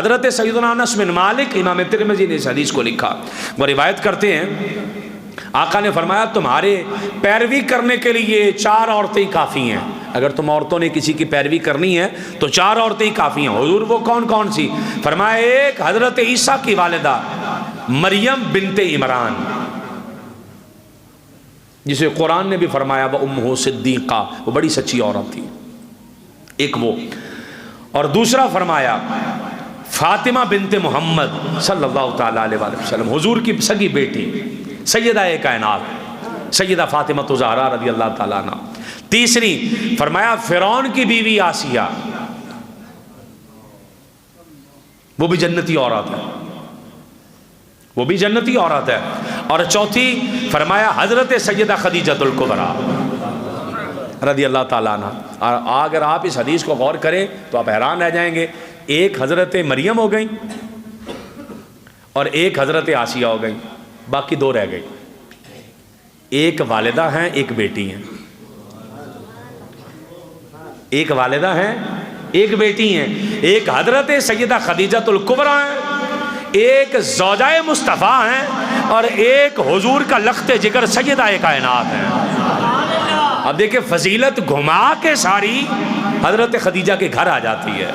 حضرت سیدنا انس بن مالک، امام ترمذی نے اس حدیث کو لکھا، وہ روایت کرتے ہیں آقا نے فرمایا تمہارے پیروی کرنے کے لیے 4 عورتیں کافی ہیں، اگر تم عورتوں نے کسی کی پیروی کرنی ہے تو 4 عورتیں کافی ہیں۔ حضور وہ کون کون سی؟ فرمایا ایک حضرت عیسیٰ کی والدہ مریم بنت عمران، جسے قرآن نے بھی فرمایا وَأُمُّهُ صِدِّیقَہ، وہ بڑی سچی عورت تھی، ایک وہ، اور دوسرا فرمایا فاطمہ بنت محمد صلی اللہ تعالیٰ علیہ وسلم، حضور کی سگی بیٹی سیدہ کائنات سیدہ فاطمہ الزہرا رضی اللہ تعالیٰ عنہ۔ تیسری فرمایا فرعون کی بیوی آسیہ، وہ بھی جنتی عورت ہے، وہ بھی جنتی عورت ہے۔ اور چوتھی فرمایا حضرت سیدہ خدیجہ الکبریٰ رضی اللہ تعالیٰ عنہ۔ اور اگر آپ اس حدیث کو غور کریں تو آپ حیران رہ جائیں گے، ایک حضرت مریم ہو گئی اور ایک حضرت آسیہ ہو گئی، باقی 2 رہ گئی، ایک والدہ ہیں ایک بیٹی ہیں، ایک والدہ ہیں ایک بیٹی ہیں، ایک حضرت سیدہ خدیجہ الکبریٰ ہیں، ایک زوجہ مصطفیٰ ہیں، اور ایک حضور کا لخت جگر سیدہ کائنات ہیں۔ اب دیکھیں فضیلت گھما کے ساری حضرت خدیجہ کے گھر آ جاتی ہے۔